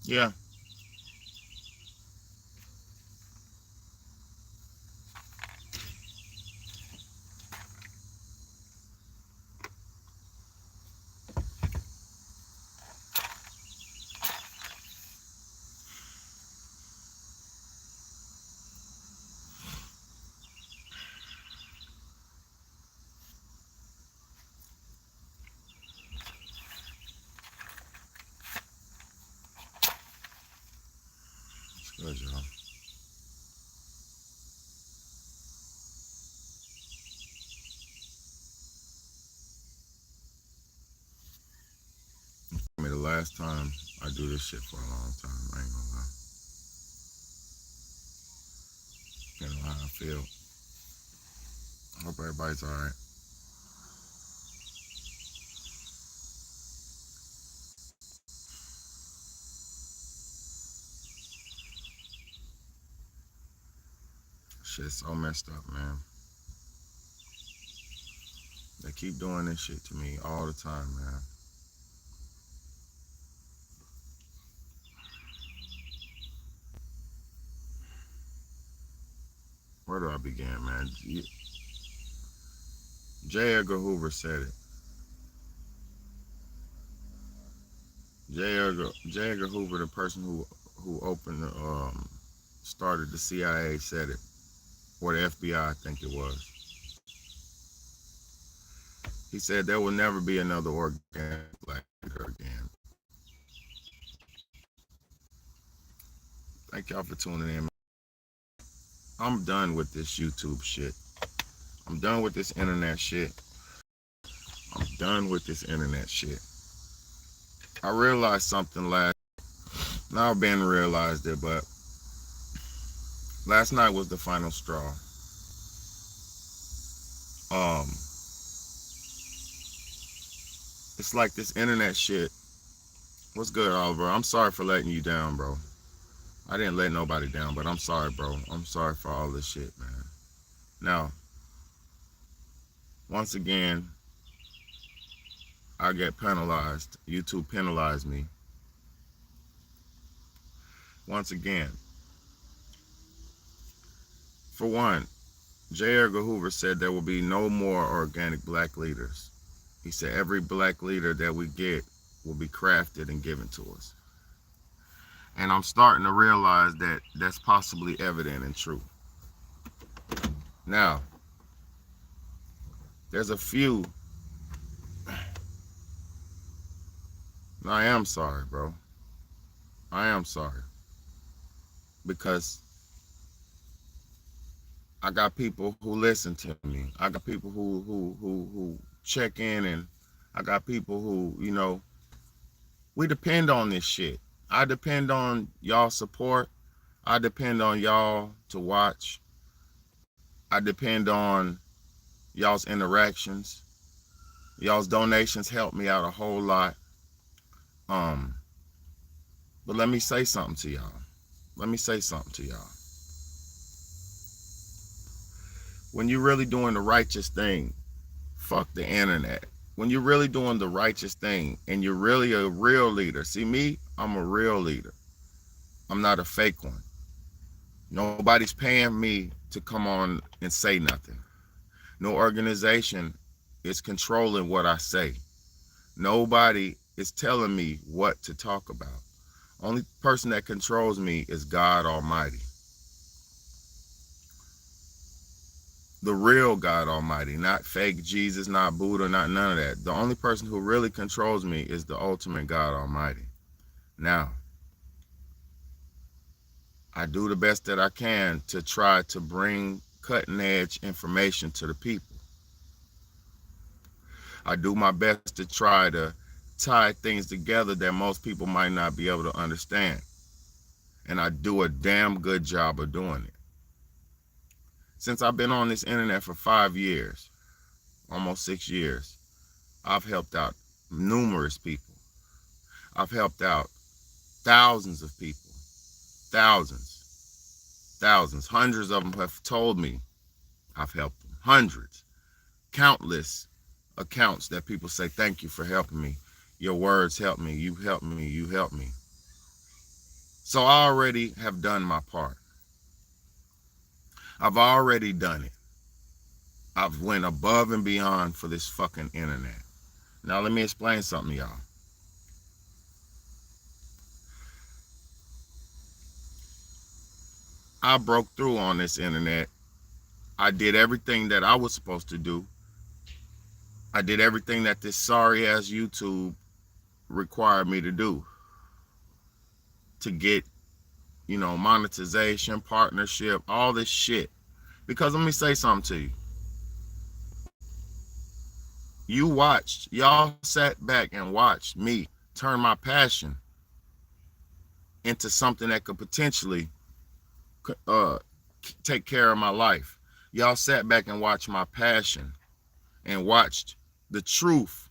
Yeah. It's good, y'all. I mean, the last time I do this shit for a long time. I ain't gonna lie. You know how I feel. Hope everybody's alright. Shit's so messed up, man. They keep doing this shit to me all the time, man. Where do I begin, man? J. Edgar Hoover said it. J. Edgar Hoover, the person who opened started the CIA, said it, or the FBI, I think it was. He said there will never be another organic black leader again. Thank y'all for tuning in. I'm done with this YouTube shit. I'm done with this internet shit. I'm done with this internet shit. I realized something last. Now Ben realized it, but last night was the final straw. Um, it's like this internet shit. What's good, Oliver? I'm sorry for letting you down, bro. I didn't let nobody down, but I'm sorry, bro. I'm sorry for all this shit, man. Now, once again, I get penalized. YouTube penalized me. Once again, for one, J. Edgar Hoover said there will be no more organic black leaders. He said every black leader that we get will be crafted and given to us. And I'm starting to realize that that's possibly evident and true. Now, there's a few. I am sorry, bro. I am sorry. Because I got people who listen to me. I got people who check in, and I got people who, we depend on this shit. I depend on y'all support. I depend on y'all to watch. I depend on y'all's interactions. Y'all's donations help me out a whole lot. Um, but let me say something to y'all. Let me say something to y'all. When you're really doing the righteous thing, fuck the internet. When you're really doing the righteous thing and you're really a real leader, see me, I'm a real leader. I'm not a fake one. Nobody's paying me to come on and say nothing. No organization is controlling what I say. Nobody is telling me what to talk about. Only person that controls me is God Almighty. The real God Almighty, not fake Jesus, not Buddha, not none of that. The only person who really controls me is the ultimate God Almighty. Now, I do the best that I can to try to bring cutting edge information to the people. I do my best to try to tie things together that most people might not be able to understand. And I do a damn good job of doing it. Since I've been on this internet for 5 years, almost 6 years, I've helped out numerous people. I've helped out thousands of people, thousands. Hundreds of them have told me I've helped them. Hundreds, countless accounts that people say, thank you for helping me. Your words help me. You helped me. You helped me. So I already have done my part. I've already done it. I've went above and beyond for this fucking internet. Now let me explain something to y'all. I broke through on this internet. I did everything that I was supposed to do. I did everything that this sorry ass YouTube required me to do to get, monetization, partnership, all this shit. Because let me say something to you. Y'all sat back and watched me turn my passion into something that could potentially take care of my life. Y'all sat back and watched my passion and watched the truth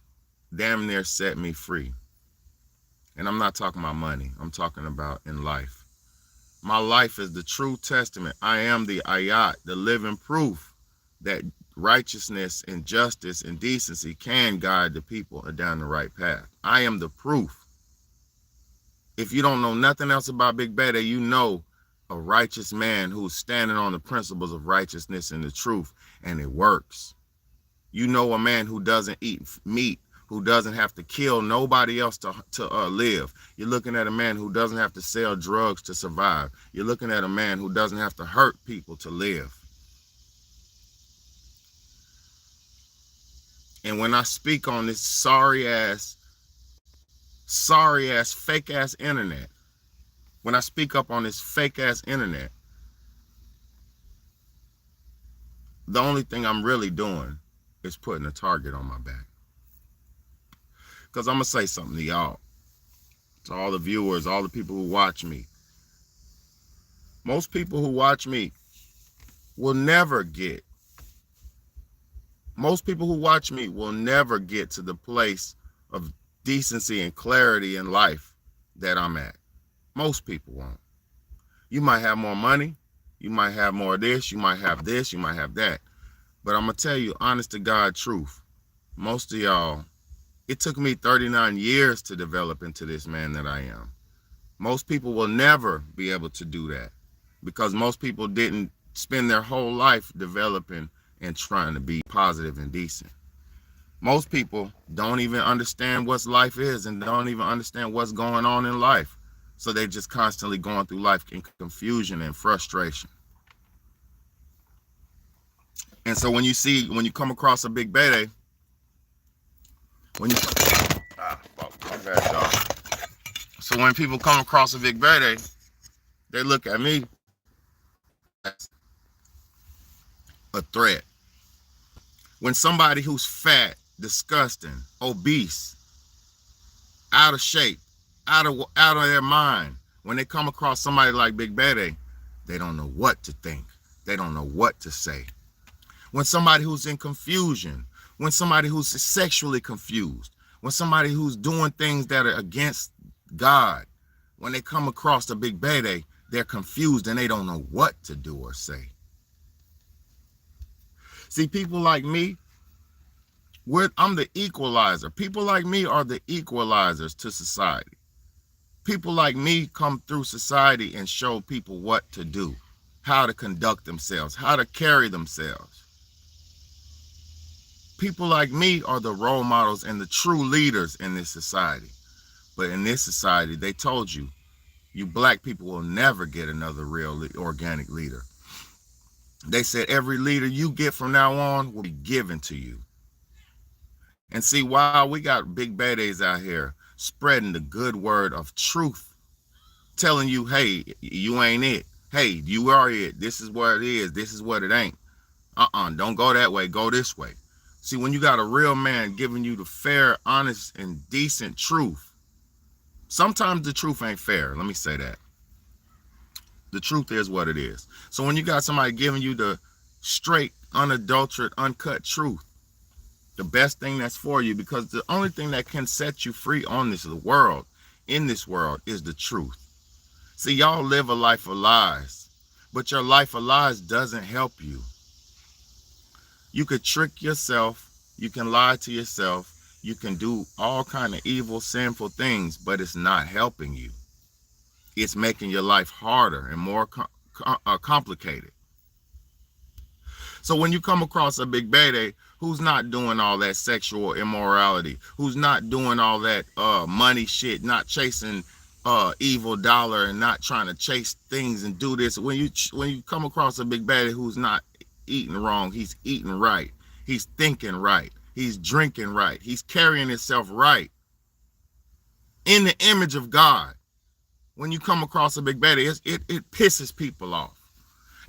damn near set me free. And I'm not talking about money. I'm talking about in life. My life is the true testament. I am the ayat, the living proof that righteousness and justice and decency can guide the people down the right path. I am the proof. If you don't know nothing else about Big Beta, you know a righteous man who's standing on the principles of righteousness and the truth, and it works. You know a man who doesn't eat meat, who doesn't have to kill nobody else to live. You're looking at a man who doesn't have to sell drugs to survive. You're looking at a man who doesn't have to hurt people to live. And when I speak on this sorry ass, fake ass internet, when I speak up on this fake ass internet, the only thing I'm really doing is putting a target on my back. Because I'm going to say something to y'all, to all the viewers, all the people who watch me. Most people who watch me will never get, to the place of decency and clarity in life that I'm at. Most people won't. You might have more money. You might have more of this. You might have this. You might have that. But I'm going to tell you, honest to God truth, most of y'all, it took me 39 years to develop into this man that I am. Most people will never be able to do that because most people didn't spend their whole life developing and trying to be positive and decent. Most people don't even understand what life is and don't even understand what's going on in life. So they're just constantly going through life in confusion and frustration. And so when you come across a Big Beta, my bad, y'all. So when people come across a Big Beta, they look at me as a threat. When somebody who's fat, disgusting, obese, out of shape, out of their mind, when they come across somebody like Big Beta, they don't know what to think. They don't know what to say. When somebody who's in confusion, when somebody who's sexually confused, when somebody who's doing things that are against God, when they come across the Big Beta, they're confused and they don't know what to do or say. See, people like me, I'm the equalizer. People like me are the equalizers to society. People like me come through society and show people what to do, how to conduct themselves, how to carry themselves. People like me are the role models and the true leaders in this society. But in this society, they told you, you black people will never get another real organic leader. They said every leader you get from now on will be given to you. And see, while we got Big Betas out here spreading the good word of truth, telling you, hey, you ain't it. Hey, you are it. This is what it is. This is what it ain't. Don't go that way. Go this way. See, when you got a real man giving you the fair, honest, and decent truth, sometimes the truth ain't fair. Let me say that. The truth is what it is. So when you got somebody giving you the straight, unadulterated, uncut truth, the best thing that's for you, because the only thing that can set you free in this world, is the truth. See, y'all live a life of lies, but your life of lies doesn't help you. You could trick yourself, you can lie to yourself, you can do all kind of evil, sinful things, but it's not helping you. It's making your life harder and more complicated. So when you come across a big baddie who's not doing all that sexual immorality, who's not doing all that money shit, not chasing evil dollar and not trying to chase things and do this, when you come across a big baddie who's not eating wrong, he's eating right, he's thinking right, he's drinking right, he's carrying himself right in the image of God. When you come across a big baddie, it pisses people off.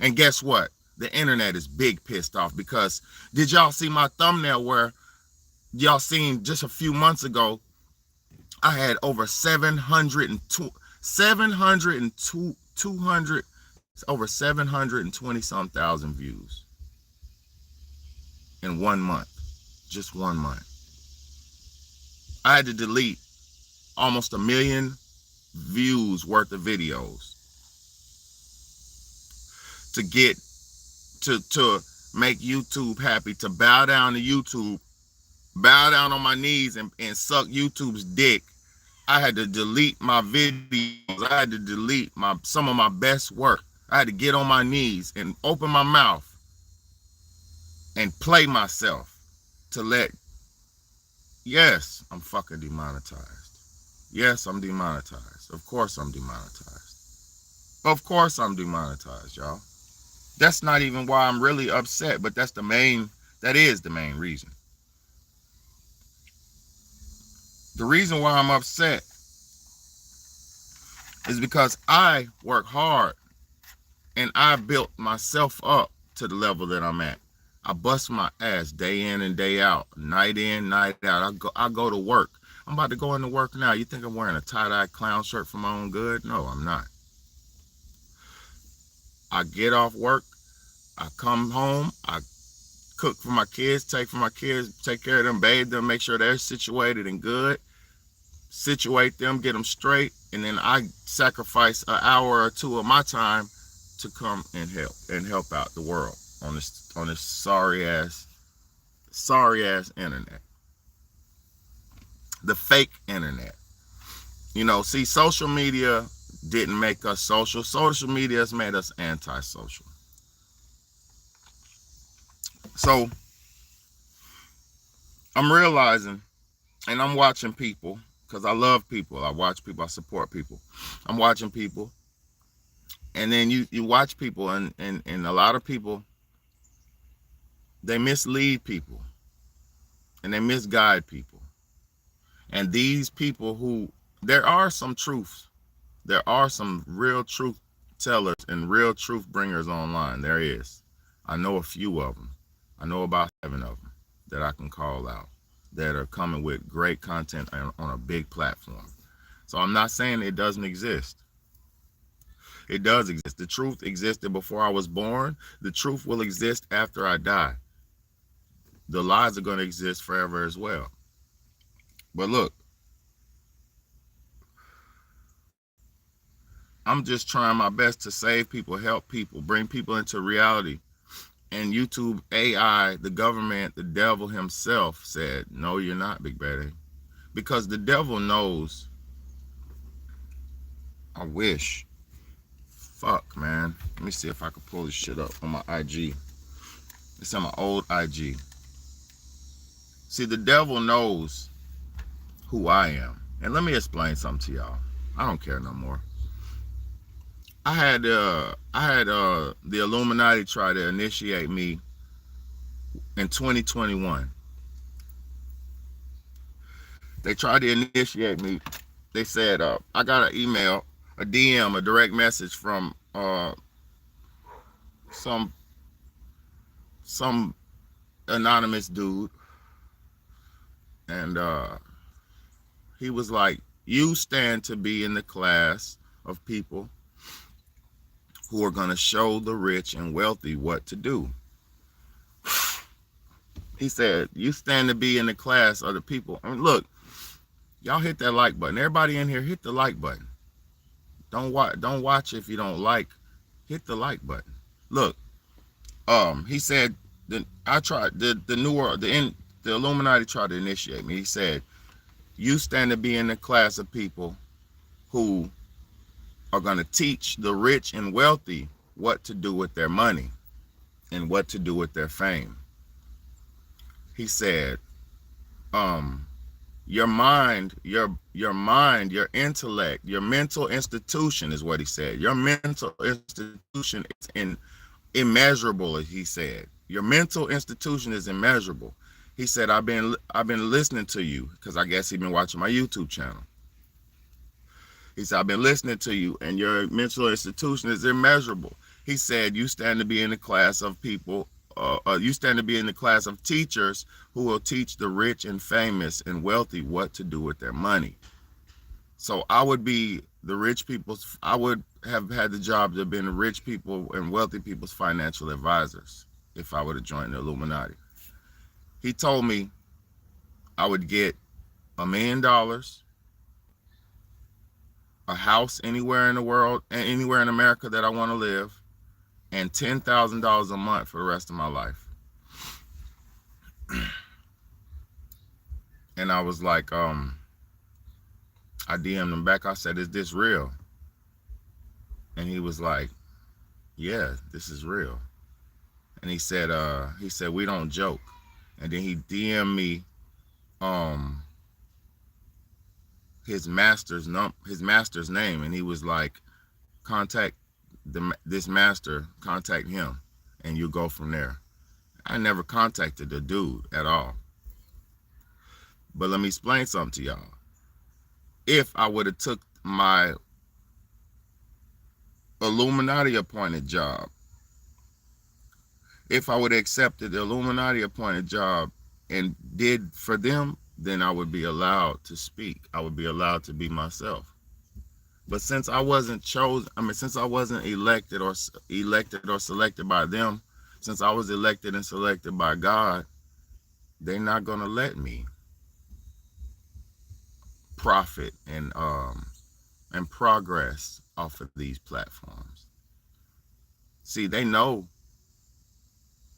And guess what? The internet is big pissed off, because did y'all see my thumbnail where y'all seen just a few months ago, I had over 720 some thousand views in 1 month, just 1 month. I had to delete almost 1 million views worth of videos to get to make YouTube happy, to bow down to YouTube, bow down on my knees and suck YouTube's dick. I had to delete my videos. I had to delete some of my best work. I had to get on my knees and open my mouth and play myself to let, yes, I'm fucking demonetized. Yes, I'm demonetized. Of course I'm demonetized. Of course I'm demonetized, y'all. That's not even why I'm really upset, but that is the main reason. The reason why I'm upset is because I work hard and I built myself up to the level that I'm at. I bust my ass day in and day out, night in, night out. I go to work. I'm about to go into work now. You think I'm wearing a tie-dye clown shirt for my own good? No, I'm not. I get off work, I come home, I cook for my kids, take care of them, bathe them, make sure they're situated and good, situate them, get them straight, and then I sacrifice an hour or two of my time to come and help out the world on this sorry ass internet. The fake internet. You know, see, social media didn't make us social. Social media has made us antisocial. So I'm realizing, and I'm watching people, because I love people. I watch people. I support people. I'm watching people. And then you watch people, and a lot of people, they mislead people. And they misguide people. And these people there are some truths. There are some real truth tellers and real truth bringers online. There is. I know a few of them. I know about 7 of them that I can call out that are coming with great content on a big platform. So I'm not saying it doesn't exist. It does exist. The truth existed before I was born. The truth will exist after I die. The lies are going to exist forever as well. But look, I'm just trying my best to save people, help people, bring people into reality. And YouTube, AI, the government, the devil himself said, no, you're not, Big Baddie. Because the devil knows. I wish. Fuck, man. Let me see if I can pull this shit up on my IG. It's on my old IG. See, the devil knows who I am. And let me explain something to y'all. I don't care no more. I had the Illuminati try to initiate me in 2021. They tried to initiate me. They said, I got an email, a DM, a direct message from some anonymous dude. And he was like, you stand to be in the class of people who are going to show the rich and wealthy what to do. He said, you stand to be in the class of the people. I mean, look, y'all hit that like button. Everybody in here, hit the like button. Don't watch if you don't like. Hit the like button. Look, he said, the Illuminati tried to initiate me. He said, you stand to be in the class of people who are going to teach the rich and wealthy what to do with their money and what to do with their fame. He said, your mind, your intellect, your mental institution is what he said. Your mental institution is immeasurable, as he said. Your mental institution is immeasurable. He said, I've been listening to you, because I guess he's been watching my YouTube channel. He said, I've been listening to you, and your mental institution is immeasurable. He said, you stand to be in the class of people, you stand to be in the class of teachers who will teach the rich and famous and wealthy what to do with their money. So I would be the rich people's, I would have had the job to have been the rich people and wealthy people's financial advisors if I would have joined the Illuminati. He told me I would get $1 million, a house anywhere in the world and anywhere in America that I want to live, and $10,000 a month for the rest of my life. And I was like, I DM'd him back. I said, is this real? And he was like, yeah, this is real. And he said, we don't joke. And then he DM'd me his master's name, and he was like, contact this master, contact him, and you go from there. I never contacted the dude at all. But let me explain something to y'all. If I would have took my Illuminati appointed job, if I would have accepted the Illuminati appointed job and did for them, then I would be allowed to speak. I would be allowed to be myself. But since I wasn't chosen, since I wasn't elected or selected by them, since I was elected and selected by God, they're not going to let me profit and progress off of these platforms. See, they know,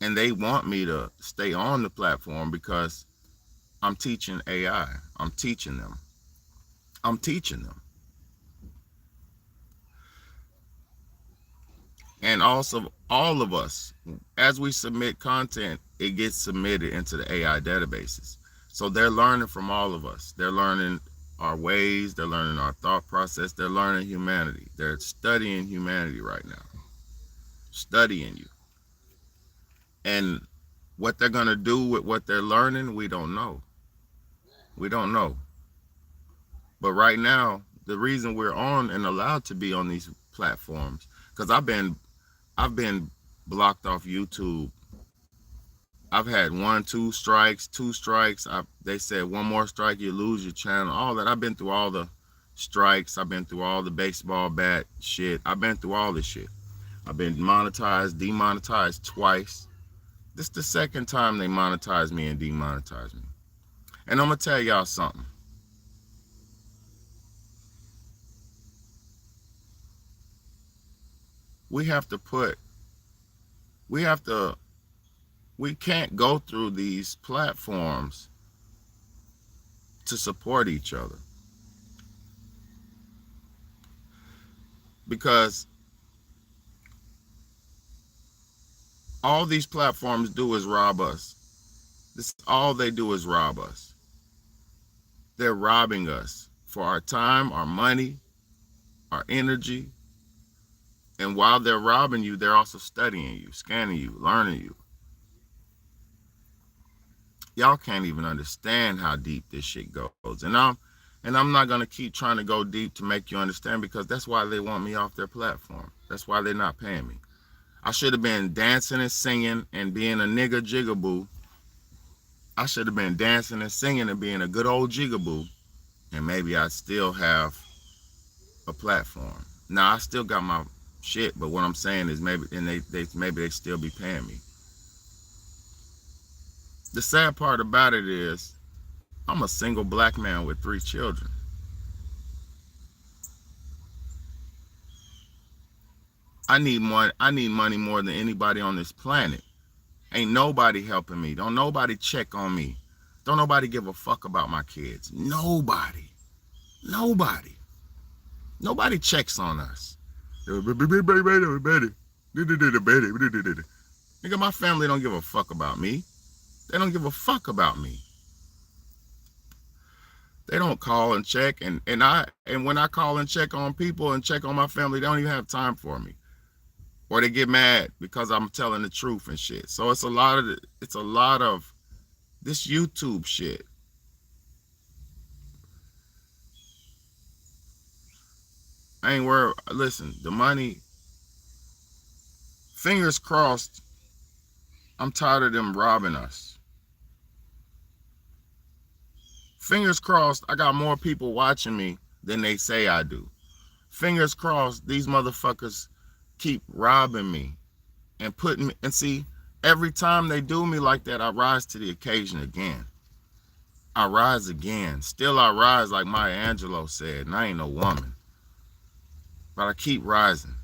and they want me to stay on the platform because I'm teaching AI. I'm teaching them. And also, all of us, as we submit content, it gets submitted into the AI databases. So they're learning from all of us. They're learning our ways. They're learning our thought process. They're learning humanity. They're studying humanity right now. Studying you. And what they're going to do with what they're learning, we don't know. We don't know. But right now, the reason we're on and allowed to be on these platforms, because I've been blocked off YouTube. I've had 2 strikes. They said 1 more strike, you lose your channel. All that. I've been through all the strikes. I've been through all the baseball bat shit. I've been through all this shit. I've been monetized, demonetized twice. This is the second time they monetized me and demonetized me. And I'm going to tell y'all something. We can't go through these platforms to support each other. Because all these platforms do is rob us. This all they do is rob us. They're robbing us for our time, our money, our energy. And while they're robbing you, they're also studying you, scanning you, learning you. Y'all can't even understand how deep this shit goes. And I'm not going to keep trying to go deep to make you understand, because that's why they want me off their platform. That's why they're not paying me. I should have been dancing and singing and being a nigga jigaboo. I should have been dancing and singing and being a good old jigaboo, and maybe I'd still have a platform. Now, I still got my shit, but what I'm saying is maybe they still be paying me. The sad part about it is I'm a single black man with 3 children. I need money more than anybody on this planet. Ain't nobody helping me. Don't nobody check on me. Don't nobody give a fuck about my kids. Nobody. Nobody checks on us. Nigga, my family don't give a fuck about me. They don't give a fuck about me. They don't call and check, and when I call and check on people and check on my family, they don't even have time for me, or they get mad because I'm telling the truth and shit. So it's a lot of this YouTube shit. I ain't worried. Listen, the money. Fingers crossed. I'm tired of them robbing us. Fingers crossed, I got more people watching me than they say I do. Fingers crossed, these motherfuckers keep robbing me and putting me, and see, every time they do me like that, I rise to the occasion again. I rise again. Still I rise, like Maya Angelou said, and I ain't no woman. But I keep rising.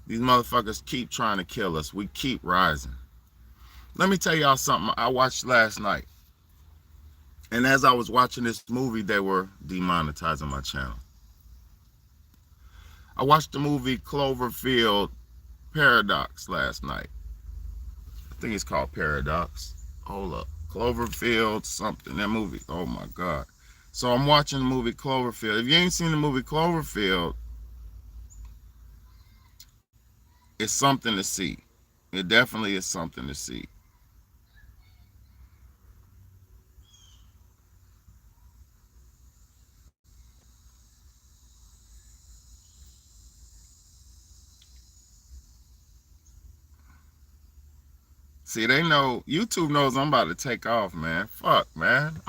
These motherfuckers keep trying to kill us. We keep rising. Let me tell y'all something I watched last night. And as I was watching this movie, they were demonetizing my channel. I watched the movie Cloverfield Paradox last night. I think it's called Paradox. Hold up. Cloverfield something. That movie. Oh my God. So I'm watching the movie Cloverfield. If you ain't seen the movie Cloverfield, it's something to see. It definitely is something to see. See, they know, YouTube knows I'm about to take off, man. Fuck, man.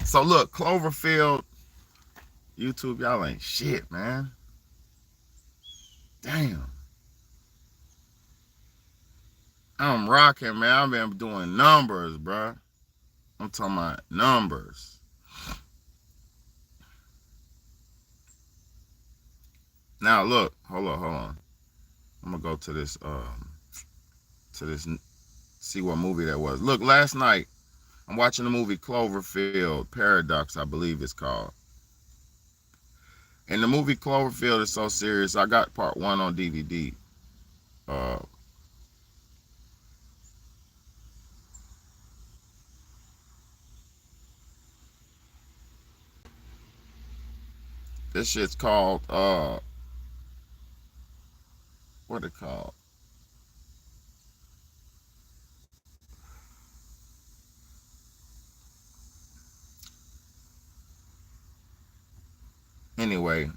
So look, Cloverfield, YouTube, y'all ain't shit, man. Damn. I'm rocking, man. I've been doing numbers, bro. I'm talking about numbers. Now look, hold on. I'm gonna go to this, see what movie that was. Look, last night, I'm watching the movie Cloverfield Paradox, I believe it's called. And the movie Cloverfield is so serious. I got part 1 on DVD. This shit's called, what it called? Anyway,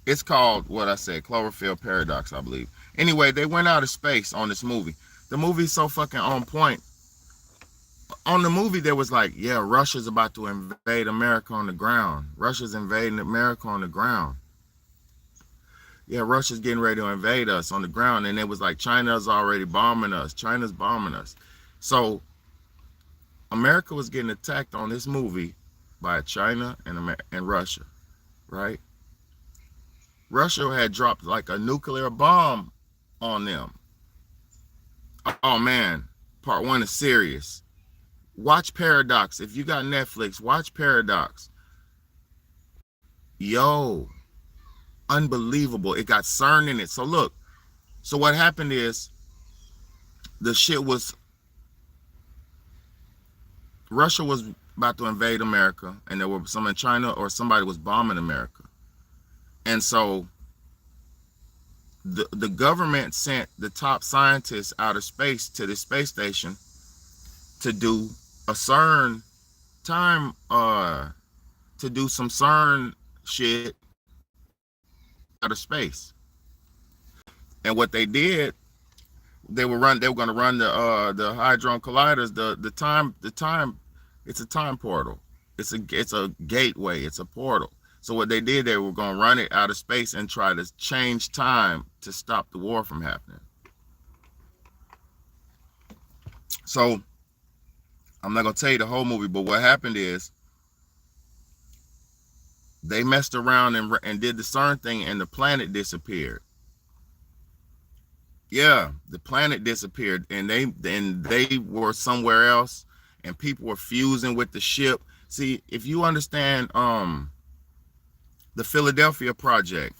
it's called what I said, Cloverfield Paradox, I believe. Anyway, they went out of space on this movie. The movie's so fucking on point. On the movie, there was like, yeah, Russia's about to invade America on the ground. Russia's invading America on the ground. Yeah, Russia's getting ready to invade us on the ground. And it was like, China's already bombing us. China's bombing us. So America was getting attacked on this movie by China and Russia, right? Russia had dropped like a nuclear bomb on them. Oh man, part 1 is serious. Watch Paradox. If you got Netflix, watch Paradox. Yo, unbelievable. It got CERN in it. So look, so what happened is the shit was, Russia was about to invade America, and there were some in China or somebody was bombing America. And so the government sent the top scientists out of space to the space station to do a CERN time, to do some CERN shit out of space. And what they did, they were going to run the Hadron Colliders, the time, it's a time portal. It's a gateway, it's a portal. So what they did, they were going to run it out of space and try to change time to stop the war from happening. So I'm not going to tell you the whole movie, but what happened is they messed around and did the CERN thing, and the planet disappeared. Yeah, the planet disappeared, and they were somewhere else, and people were fusing with the ship. See, if you understand The Philadelphia Project.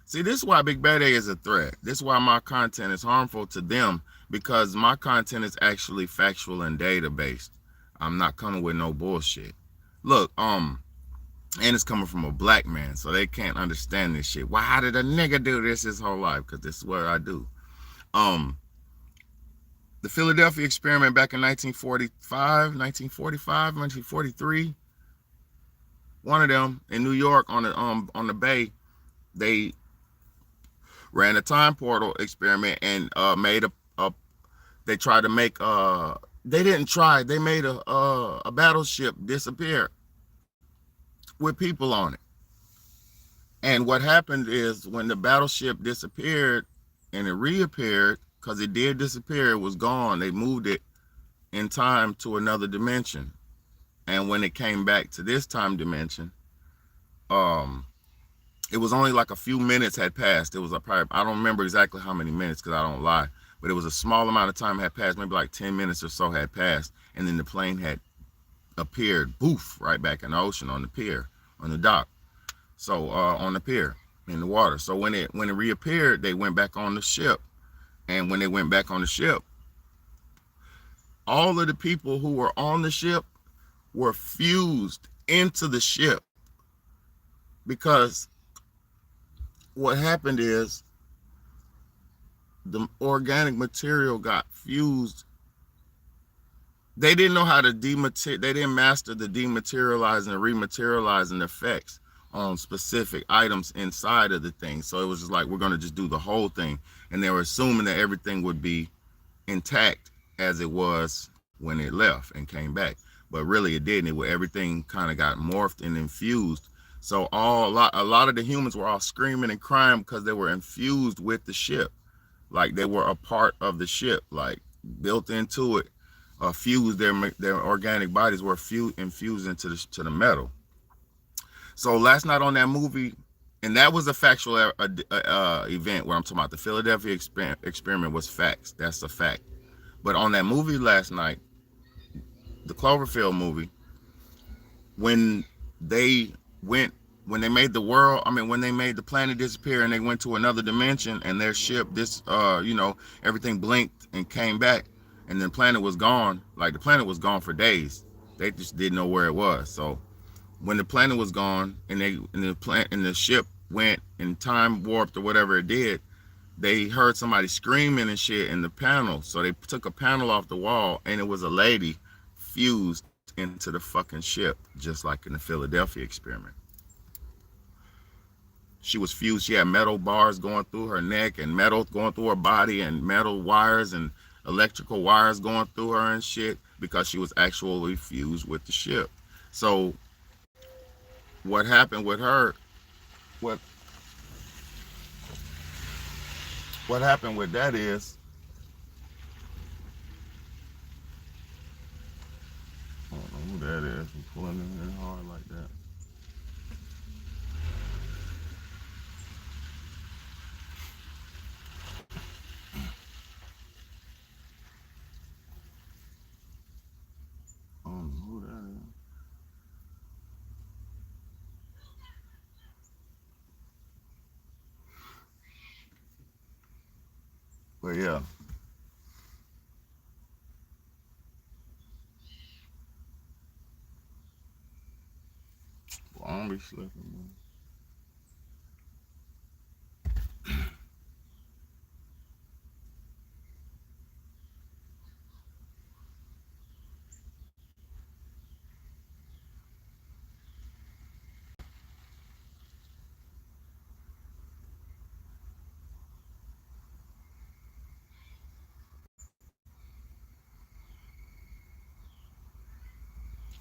See, this is why Big Bad A is a threat. This is why my content is harmful to them, because my content is actually factual and data based. I'm not coming with no bullshit. Look, and it's coming from a black man, so they can't understand this shit. Why, how did a nigga do this his whole life? Because this is what I do. The Philadelphia experiment back in 1945, 1943. One of them in New York on the bay, they ran a time portal experiment and made they tried to make they didn't try, they made a battleship disappear with people on it. And what happened is, when the battleship disappeared and it reappeared, because it did disappear, it was gone, they moved it in time to another dimension. And when it came back to this time dimension, it was only like a few minutes had passed. It was probably, I don't remember exactly how many minutes because I don't lie, but it was a small amount of time had passed, maybe like 10 minutes or so had passed, and then the plane had appeared, boof, right back in the ocean on the pier, on the dock. So on the pier in the water. So when it reappeared, they went back on the ship, and when they went back on the ship, all of the people who were on the ship were fused into the ship, because what happened is the organic material got fused. They didn't know how to they didn't master the dematerializing and rematerializing effects on specific items inside of the thing. So it was just like, we're going to just do the whole thing. And they were assuming that everything would be intact as it was when it left and came back. But really it didn't. Everything kind of got morphed and infused. So a lot of the humans were all screaming and crying because they were infused with the ship. Like they were a part of the ship, like built into it, fused, their organic bodies were infused into the metal. So last night on that movie, and that was a factual event where I'm talking about the Philadelphia experiment was facts. That's a fact. But on that movie last night, the Cloverfield movie, when they made the planet disappear and they went to another dimension, and their ship, everything blinked and came back, and the planet was gone. Like, the planet was gone for days. They just didn't know where it was. So when the planet was gone and the ship went and time warped or whatever it did, they heard somebody screaming and shit in the panel. So they took a panel off the wall, and it was a lady fused into the fucking ship, just like in the Philadelphia experiment. She was fused. She had metal bars going through her neck and metal going through her body and metal wires and electrical wires going through her and shit, because she was actually fused with the ship. So what happened with her, what happened with that is, I don't know who that is. I'm pulling in here hard like that. I don't know who that is. But yeah. Well, I don't be slipping, man.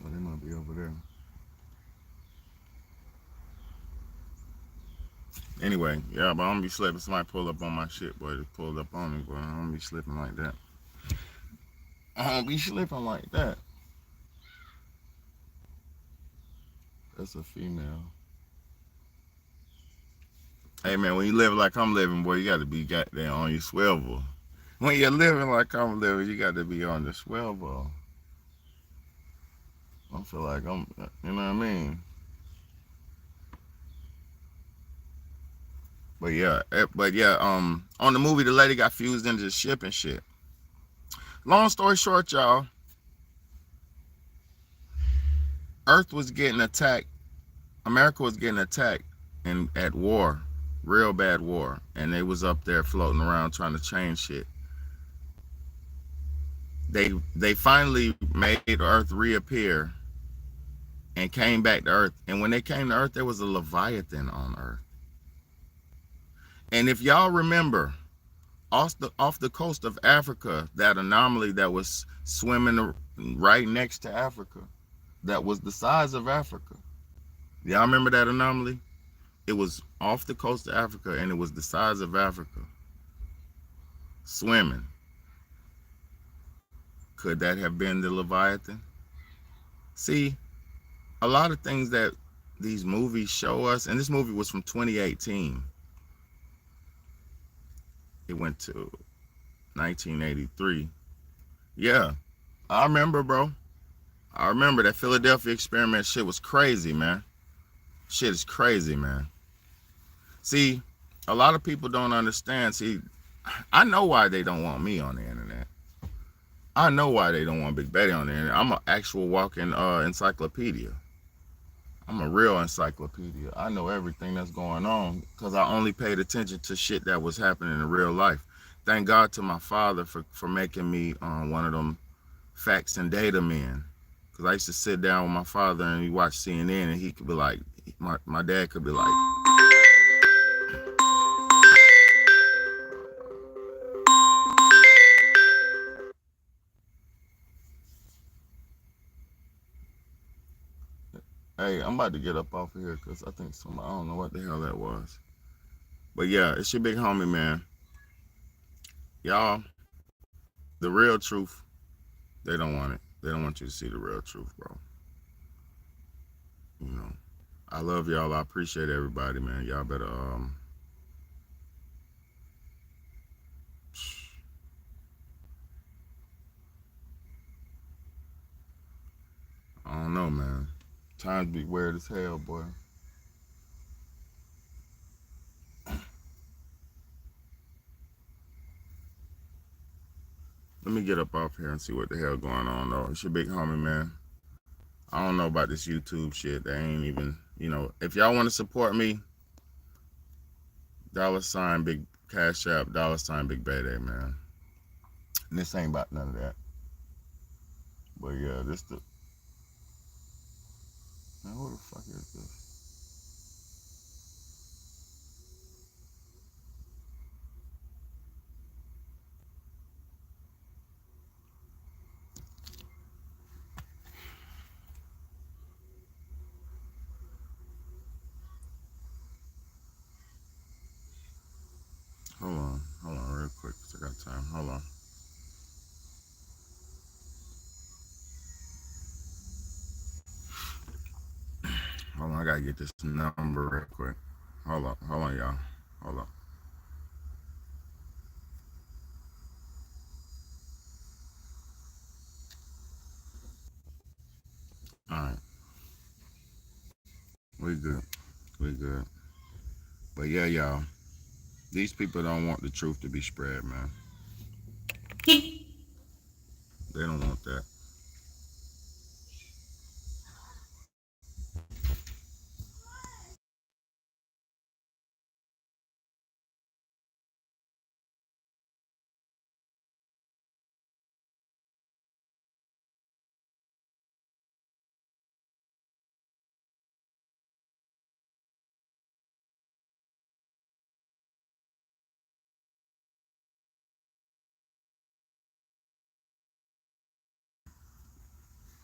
Oh, they might be over there. Anyway, yeah, but I don't be slipping. Somebody pull up on my shit, boy. They pulled up on me, boy. I don't be slipping like that. I don't be slipping like that. That's a female. Hey, man, when you live like I'm living, boy, you got to be goddamn on your swivel. When you're living like I'm living, you got to be on the swivel. I feel like you know what I mean? On the movie, the lady got fused into the ship and shit. Long story short, y'all, Earth was getting attacked. America was getting attacked and at war, real bad war, and they was up there floating around trying to change shit. They finally made Earth reappear and came back to Earth. And when they came to Earth, there was a Leviathan on Earth. And if y'all remember, off the coast of Africa, that anomaly that was swimming right next to Africa, that was the size of Africa. Y'all remember that anomaly? It was off the coast of Africa and it was the size of Africa, swimming. Could that have been the Leviathan? See, a lot of things that these movies show us, and this movie was from 2018. It went to 1983. Yeah, I remember, bro. I remember that Philadelphia experiment shit was crazy, man. Shit is crazy, man. See, a lot of people don't understand. See, I know why they don't want me on the internet. I know why they don't want Big Betty on the internet. I'm an actual walking encyclopedia. I'm a real encyclopedia. I know everything that's going on because I only paid attention to shit that was happening in real life. Thank God to my father for making me one of them facts and data men. Because I used to sit down with my father and he watched CNN and he could be like, my dad could be like, hey, I'm about to get up off of here because I think I don't know what the hell that was. But yeah, it's your big homie, man. Y'all, the real truth, they don't want it. They don't want you to see the real truth, bro. You know, I love y'all. I appreciate everybody, man. Y'all better I don't know, man. Times be weird as hell, boy. Let me get up off here and see what the hell going on, though. It's your big homie, man. I don't know about this YouTube shit. They ain't even, if y'all want to support me, $ big cash app, $ big Betty, man. And this ain't about none of that. But yeah, this the. Man, who the fuck is this? Hold on, real quick, 'cause I got time. Hold on. Hold on, I gotta get this number real quick. Hold on, y'all. Hold on. All right, we good. We good. But yeah, y'all, these people don't want the truth to be spread, man. They don't want that.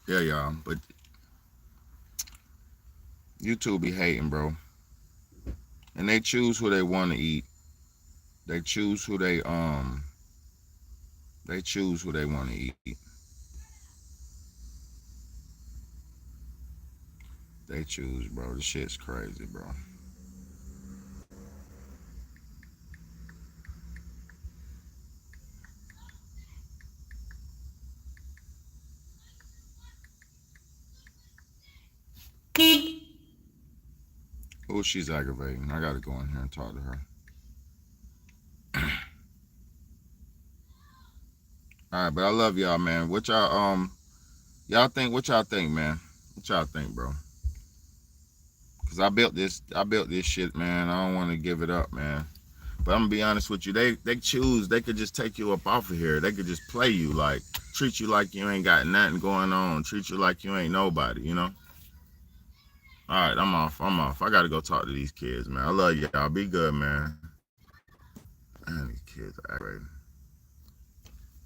Yeah, y'all. But YouTube be hating, bro. And they choose who they want to eat. They choose who they choose who they want to eat. They choose, bro. This shit's crazy, bro. Oh, she's aggravating. I gotta go in here and talk to her. All right, but I love y'all, man. What y'all think? What y'all think, man? What y'all think, bro? Cause I built this shit, man. I don't want to give it up, man. But I'm gonna be honest with you. They choose. They could just take you up off of here. They could just play you, like treat you like you ain't got nothing going on. Treat you like you ain't nobody. You know. All right, I'm off. I'm off. I gotta go talk to these kids, man. I love y'all. Be good, man. Man, these kids are aggravating.